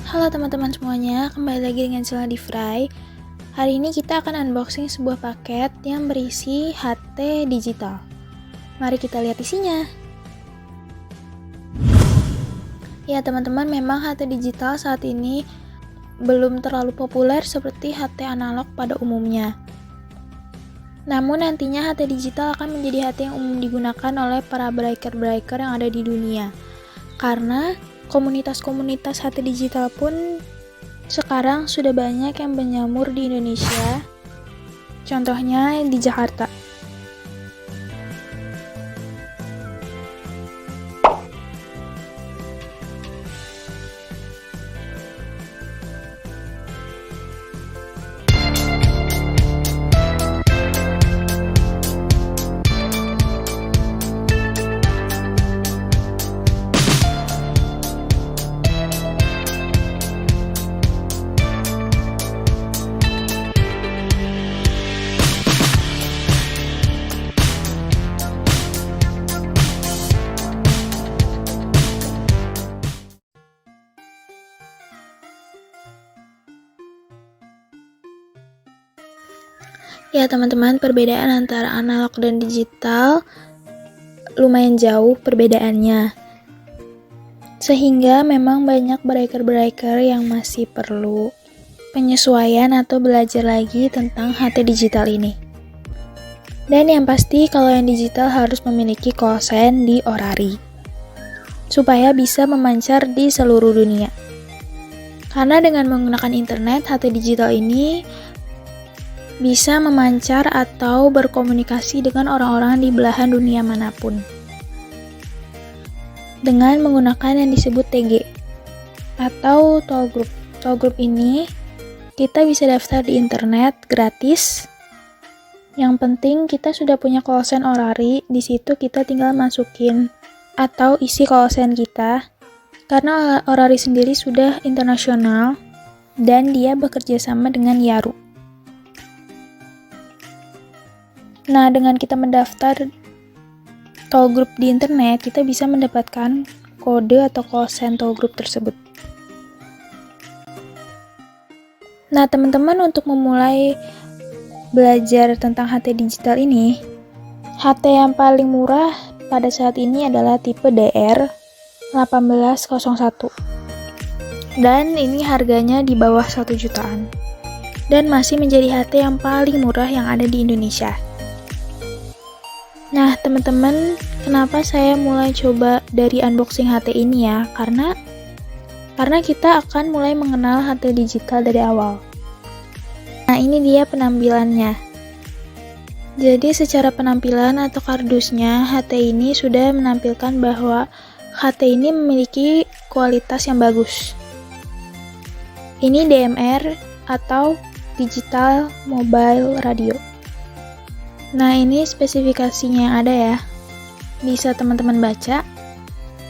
Halo teman-teman semuanya, kembali lagi dengan Sila di Fry. Hari ini kita akan unboxing sebuah paket yang berisi HT digital. Mari kita lihat isinya. Ya teman-teman, memang HT digital saat ini belum terlalu populer seperti HT analog pada umumnya. Namun nantinya HT digital akan menjadi HT yang umum digunakan oleh para breaker-breaker yang ada di dunia. Karena komunitas-komunitas HT digital pun sekarang sudah banyak yang berjamur di Indonesia. Contohnya di Jakarta. Ya teman-teman, perbedaan antara analog dan digital lumayan jauh perbedaannya. Sehingga memang banyak breaker-breaker yang masih perlu penyesuaian atau belajar lagi tentang HT digital ini. Dan yang pasti kalau yang digital harus memiliki callsign di Orari supaya bisa memancar di seluruh dunia. Karena dengan menggunakan internet, HT digital ini bisa memancar atau berkomunikasi dengan orang-orang di belahan dunia manapun dengan menggunakan yang disebut TG atau toll group. Toll group ini kita bisa daftar di internet gratis. Yang penting kita sudah punya callsign Orari, di situ kita tinggal masukin atau isi callsign kita. Karena Orari sendiri sudah internasional dan dia bekerja sama dengan Yaru. Nah, dengan kita mendaftar toll group di internet, kita bisa mendapatkan kode atau callsign toll group tersebut. Nah, teman-teman, untuk memulai belajar tentang HT digital ini, HT yang paling murah pada saat ini adalah tipe DR1801. Dan ini harganya di bawah 1 jutaan. Dan masih menjadi HT yang paling murah yang ada di Indonesia. Nah teman-teman, kenapa saya mulai coba dari unboxing HT ini ya? Karena kita akan mulai mengenal HT digital dari awal. Nah ini dia penampilannya. Jadi secara penampilan atau kardusnya, HT ini sudah menampilkan bahwa HT ini memiliki kualitas yang bagus. Ini DMR atau Digital Mobile Radio. Nah ini spesifikasinya yang ada ya, bisa teman-teman baca.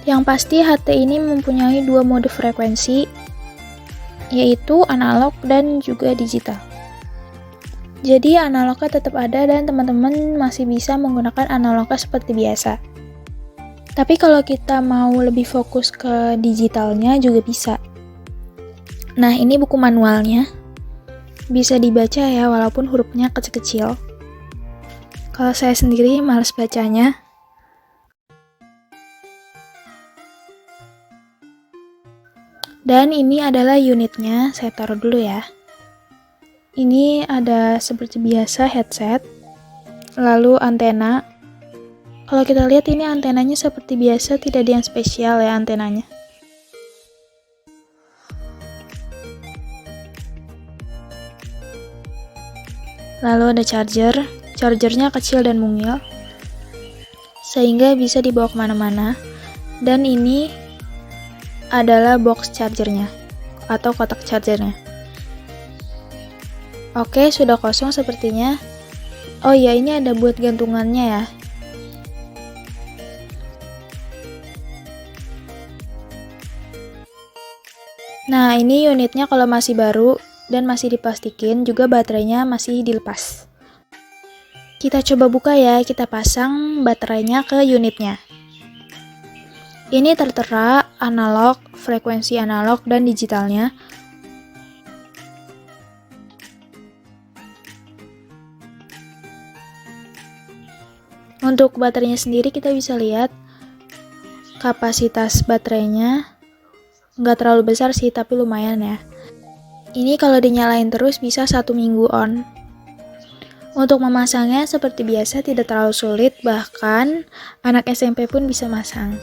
Yang pasti HT ini mempunyai 2 mode frekuensi, yaitu analog dan juga digital. Jadi analognya tetap ada dan teman-teman masih bisa menggunakan analognya seperti biasa. Tapi kalau kita mau lebih fokus ke digitalnya juga bisa. Nah ini buku manualnya, bisa dibaca ya walaupun hurufnya kecil-kecil. Kalau saya sendiri malas bacanya. Dan ini adalah unitnya, saya taruh dulu ya. Ini ada seperti biasa headset, lalu antena. Kalau kita lihat ini antenanya seperti biasa, tidak ada yang spesial ya antenanya. Lalu ada chargernya kecil dan mungil, sehingga bisa dibawa kemana-mana. Dan ini adalah box chargernya, atau kotak chargernya. Oke, sudah kosong sepertinya. Oh ya, ini ada buat gantungannya ya. Nah, ini unitnya kalau masih baru dan masih diplastikin, juga baterainya masih dilepas. Kita coba buka ya, kita pasang baterainya ke unitnya. Ini tertera analog frekuensi analog dan digitalnya. Untuk baterainya sendiri kita bisa lihat kapasitas baterainya nggak terlalu besar sih, tapi lumayan ya. Ini kalau dinyalain terus bisa 1 minggu on. Untuk memasangnya seperti biasa tidak terlalu sulit, bahkan anak SMP pun bisa masang.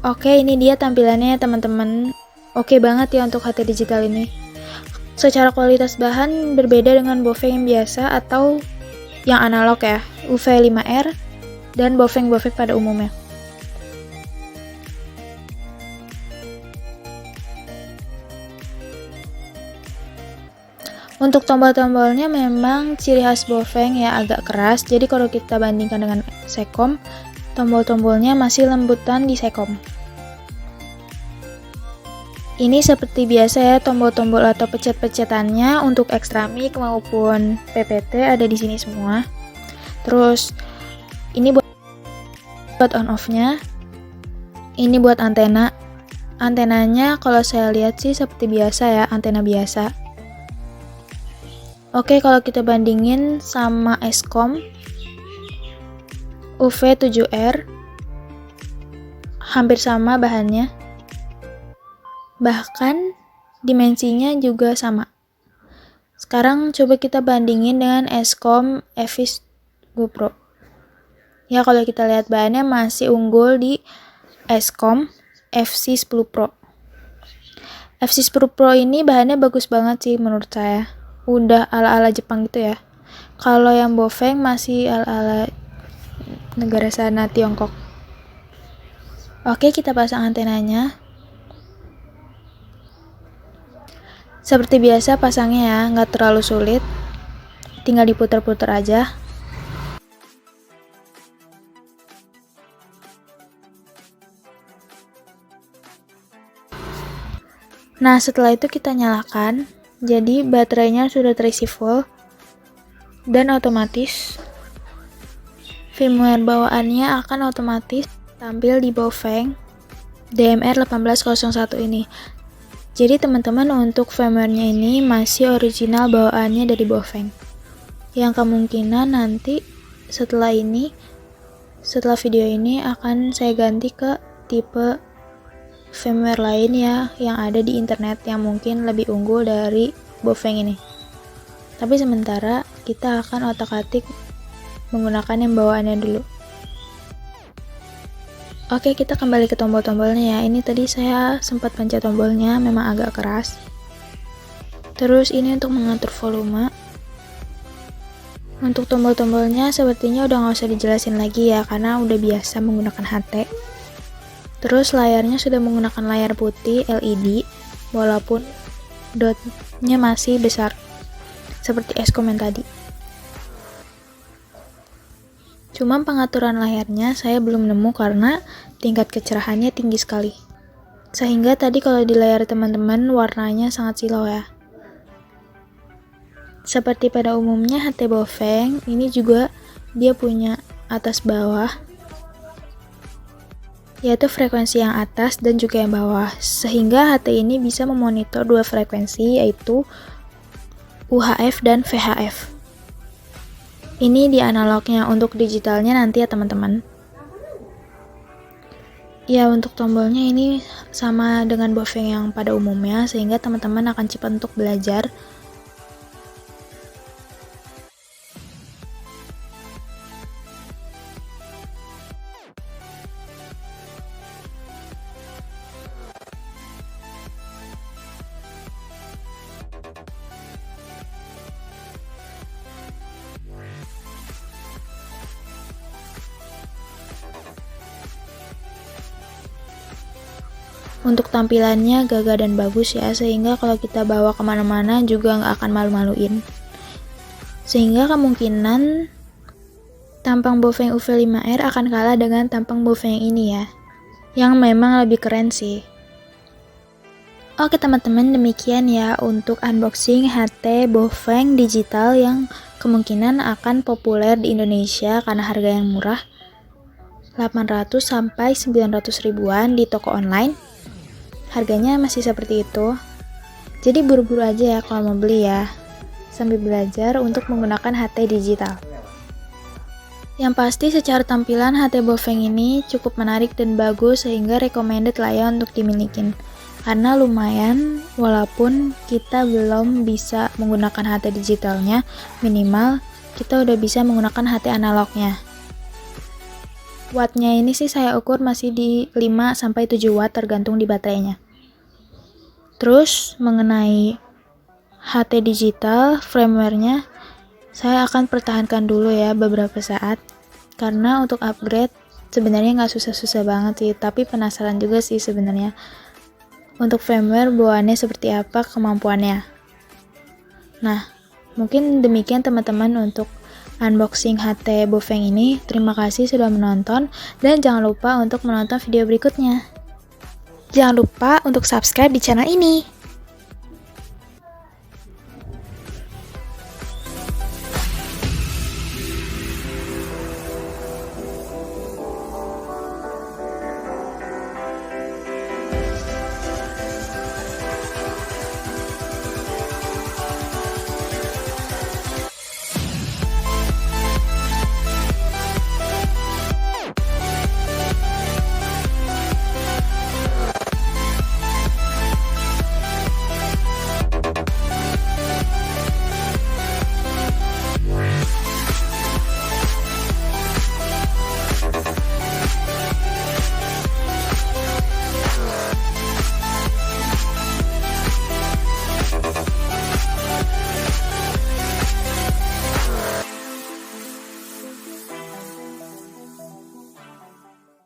Oke, ini dia tampilannya ya teman-teman. Oke banget ya untuk HT digital ini. Secara kualitas bahan berbeda dengan Baofeng yang biasa atau yang analog ya, UV5R dan Baofeng pada umumnya. Untuk tombol-tombolnya memang ciri khas Baofeng ya, agak keras. Jadi kalau kita bandingkan dengan Sekom, tombol-tombolnya masih lembutan di Sekom. Ini seperti biasa ya, tombol-tombol atau pecet-pecetannya untuk extra mic maupun PPT ada di sini semua. Terus ini buat on off-nya. Ini buat antena. Antenanya kalau saya lihat sih seperti biasa ya, antena biasa. Oke, kalau kita bandingin sama Eskom UV7R, hampir sama bahannya. Bahkan dimensinya juga sama. Sekarang coba kita bandingin dengan Eskom Evis GoPro. Ya, kalau kita lihat bahannya masih unggul di Eskom FC10 Pro. FC10 Pro ini bahannya bagus banget sih menurut saya. Udah ala-ala Jepang gitu ya. Kalau yang Baofeng masih ala-ala negara sana, Tiongkok. Oke, kita pasang antenanya. Seperti biasa pasangnya ya, nggak terlalu sulit. Tinggal diputar-putar aja. Nah, setelah itu kita nyalakan. Jadi baterainya sudah terisi full dan otomatis firmware bawaannya akan otomatis tampil di Baofeng DMR1801 ini. Jadi teman-teman, untuk firmware-nya ini masih original bawaannya dari Baofeng. Yang kemungkinan nanti setelah video ini akan saya ganti ke tipe firmware lain ya yang ada di internet yang mungkin lebih unggul dari Baofeng ini. Tapi sementara kita akan otak-atik menggunakan yang bawaannya dulu. Oke, kita kembali ke tombol-tombolnya ya. Ini tadi saya sempat pencet tombolnya, memang agak keras. Terus ini untuk mengatur volume. Untuk tombol-tombolnya sepertinya udah nggak usah dijelasin lagi ya, karena udah biasa menggunakan HT. Terus layarnya sudah menggunakan layar putih LED, walaupun dotnya masih besar, seperti Eskom yang tadi. Cuma pengaturan layarnya saya belum nemu karena tingkat kecerahannya tinggi sekali. Sehingga tadi kalau di layar teman-teman warnanya sangat silau ya. Seperti pada umumnya HT Baofeng, ini juga dia punya atas bawah, yaitu frekuensi yang atas dan juga yang bawah, sehingga HT ini bisa memonitor dua frekuensi, yaitu UHF dan VHF. Ini di analognya, untuk digitalnya nanti ya teman-teman. Ya, untuk tombolnya ini sama dengan Baofeng yang pada umumnya, sehingga teman-teman akan cepat untuk belajar. Untuk tampilannya gagah dan bagus ya, sehingga kalau kita bawa kemana-mana juga nggak akan malu-maluin. Sehingga kemungkinan tampang Baofeng UV5R akan kalah dengan tampang Baofeng yang ini ya, yang memang lebih keren sih. Oke teman-teman, demikian ya untuk unboxing HT Baofeng digital yang kemungkinan akan populer di Indonesia karena harga yang murah. 800 sampai 900 ribuan di toko online. Harganya masih seperti itu. Jadi buru-buru aja ya kalau mau beli ya, sambil belajar untuk menggunakan HT digital. Yang pasti secara tampilan HT Bofeng ini cukup menarik dan bagus sehingga recommended lah ya untuk dimilikin. Karena lumayan, walaupun kita belum bisa menggunakan HT digitalnya, minimal kita udah bisa menggunakan HT analognya. Wattnya ini sih saya ukur masih di 5-7 watt tergantung di baterainya. Terus mengenai HT digital, firmware-nya saya akan pertahankan dulu ya beberapa saat. Karena untuk upgrade sebenarnya nggak susah-susah banget sih, tapi penasaran juga sih sebenarnya. Untuk firmware bawaannya seperti apa kemampuannya. Nah, mungkin demikian teman-teman untuk unboxing HT Bofeng ini. Terima kasih sudah menonton dan jangan lupa untuk menonton video berikutnya. Jangan lupa untuk subscribe di channel ini.